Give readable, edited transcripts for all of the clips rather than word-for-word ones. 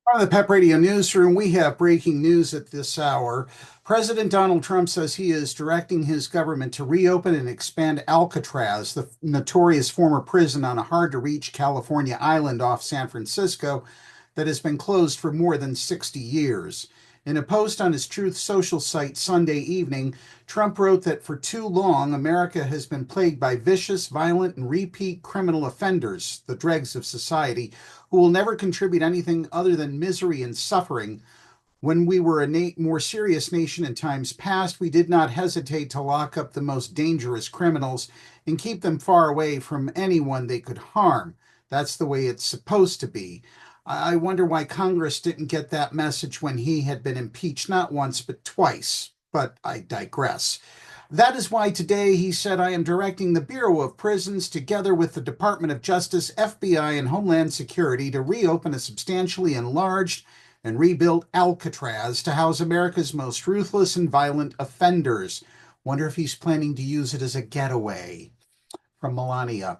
From the Pep Radio Newsroom, we have breaking news at this hour. President Donald Trump says he is directing his government to reopen and expand Alcatraz, the notorious former prison on a hard to reach California island off San Francisco that has been closed for more than 60 years. In a post on his Truth Social site Sunday evening, Trump wrote that for too long, America has been plagued by vicious, violent, and repeat criminal offenders, the dregs of society, who will never contribute anything other than misery and suffering. When we were a more serious nation in times past, we did not hesitate to lock up the most dangerous criminals and keep them far away from anyone they could harm. That's the way it's supposed to be. I wonder why Congress didn't get that message when he had been impeached not once but twice. But I digress. That is why today he said, I am directing the Bureau of Prisons, together with the Department of Justice, FBI, and Homeland Security, to reopen a substantially enlarged and rebuilt Alcatraz to house America's most ruthless and violent offenders. Wonder if he's planning to use it as a getaway. From Melania.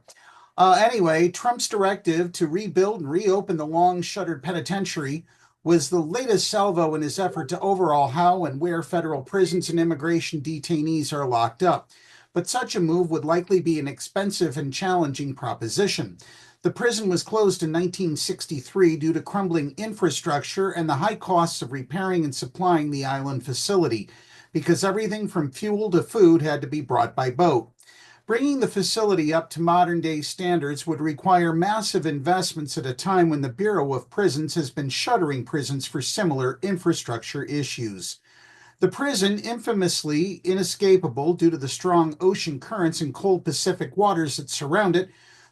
Anyway, Trump's directive to rebuild and reopen the long shuttered penitentiary was the latest salvo in his effort to overhaul how and where federal prisons and immigration detainees are locked up. But such a move would likely be an expensive and challenging proposition. The prison was closed in 1963 due to crumbling infrastructure and the high costs of repairing and supplying the island facility, because everything from fuel to food had to be brought by boat. Bringing the facility up to modern day standards would require massive investments at a time when the Bureau of Prisons has been shuttering prisons for similar infrastructure issues. The prison, infamously inescapable due to the strong ocean currents and cold Pacific waters that surround it,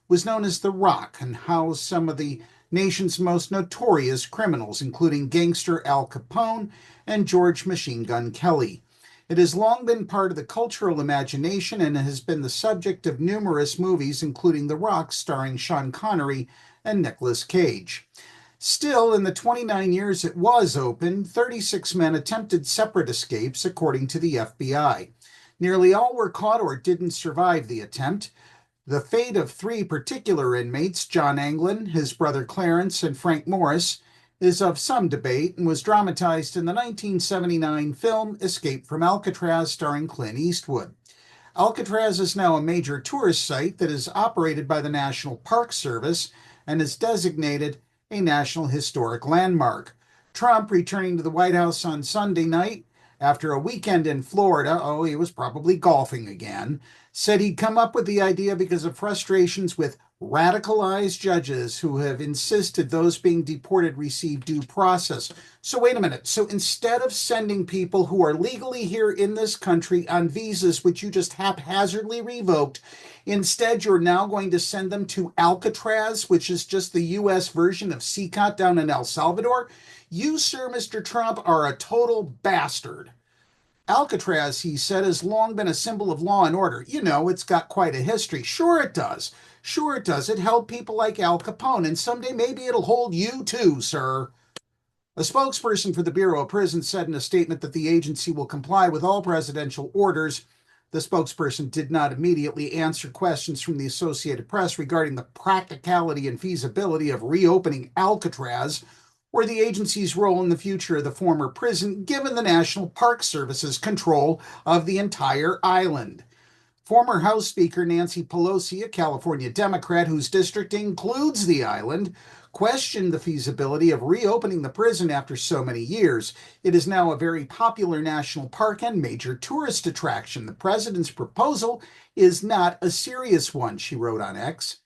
was known as the Rock and housed some of the nation's most notorious criminals, including gangster Al Capone and George Machine Gun Kelly. It has long been part of the cultural imagination and has been the subject of numerous movies, including The Rock, starring Sean Connery and Nicolas Cage. Still, in the 29 years it was open, 36 men attempted separate escapes, according to the FBI. Nearly all were caught or didn't survive the attempt. The fate of three particular inmates, John Anglin, his brother Clarence, and Frank Morris, is of some debate and was dramatized in the 1979 film Escape from Alcatraz, starring Clint Eastwood. Alcatraz is now a major tourist site that is operated by the National Park Service and is designated a National Historic Landmark. Trump, returning to the White House on Sunday night after a weekend in Florida, oh, he was probably golfing again, said he'd come up with the idea because of frustrations with radicalized judges who have insisted those being deported receive due process. So, wait a minute. So, instead of sending people who are legally here in this country on visas, which you just haphazardly revoked, instead you're now going to send them to Alcatraz, which is just the U.S. version of CCOT down in El Salvador? You, sir, Mr. Trump, are a total bastard. Alcatraz, he said, has long been a symbol of law and order. You know, it's got quite a history. Sure, it does. Sure, it does. It held people like Al Capone, and someday maybe it'll hold you too, sir. A spokesperson for the Bureau of Prisons said in a statement that the agency will comply with all presidential orders. The spokesperson did not immediately answer questions from the Associated Press regarding the practicality and feasibility of reopening Alcatraz or the agency's role in the future of the former prison, given the National Park Service's control of the entire island. Former House Speaker Nancy Pelosi, a California Democrat whose district includes the island, questioned the feasibility of reopening the prison after so many years. It is now a very popular national park and major tourist attraction. The president's proposal is not a serious one, she wrote on X.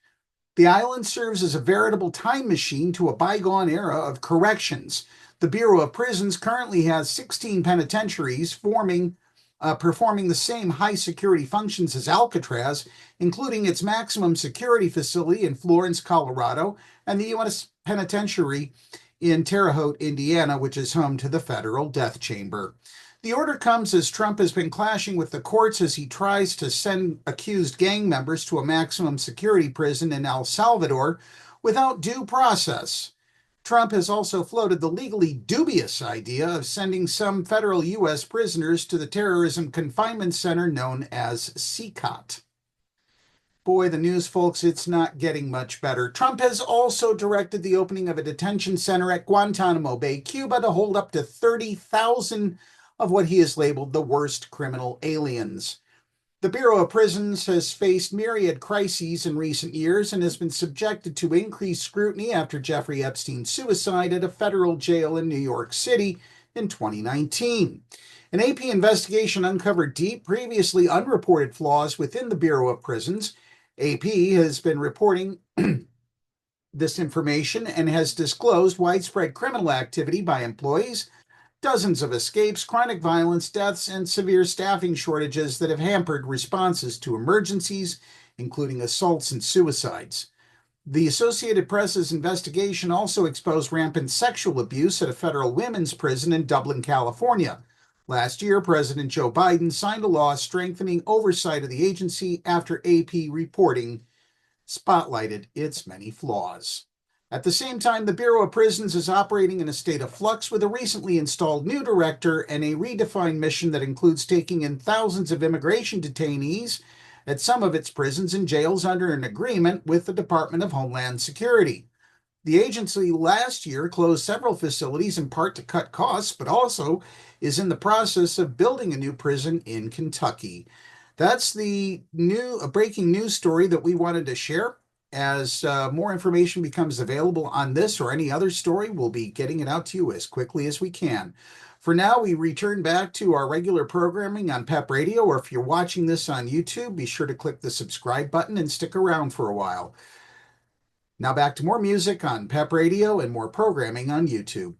The island serves as a veritable time machine to a bygone era of corrections. The Bureau of Prisons currently has 16 penitentiaries performing the same high security functions as Alcatraz, including its maximum security facility in Florence, Colorado, and the U.S. Penitentiary in Terre Haute, Indiana, which is home to the federal death chamber. The order comes as Trump has been clashing with the courts as he tries to send accused gang members to a maximum security prison in El Salvador without due process. Trump has also floated the legally dubious idea of sending some federal U.S. prisoners to the terrorism confinement center known as CCOT. Boy, the news, folks, it's not getting much better. Trump has also directed the opening of a detention center at Guantanamo Bay, Cuba, to hold up to 30,000 of what he has labeled the worst criminal aliens. The Bureau of Prisons has faced myriad crises in recent years and has been subjected to increased scrutiny after Jeffrey Epstein's suicide at a federal jail in New York City in 2019. An AP investigation uncovered deep, previously unreported flaws within the Bureau of Prisons. AP has been reporting this information and has disclosed widespread criminal activity by employees, dozens of escapes, chronic violence, deaths, and severe staffing shortages that have hampered responses to emergencies, including assaults and suicides. The Associated Press's investigation also exposed rampant sexual abuse at a federal women's prison in Dublin, California. Last year, President Joe Biden signed a law strengthening oversight of the agency after AP reporting spotlighted its many flaws. At the same time, the Bureau of Prisons is operating in a state of flux with a recently installed new director and a redefined mission that includes taking in thousands of immigration detainees at some of its prisons and jails under an agreement with the Department of Homeland Security. The agency last year closed several facilities in part to cut costs, but also is in the process of building a new prison in Kentucky. That's the breaking news story that we wanted to share. As more information becomes available on this or any other story, we'll be getting it out to you as quickly as we can. For now, we return back to our regular programming on PEP Radio, or if you're watching this on YouTube, be sure to click the subscribe button and stick around for a while. Now back to more music on PEP Radio and more programming on YouTube.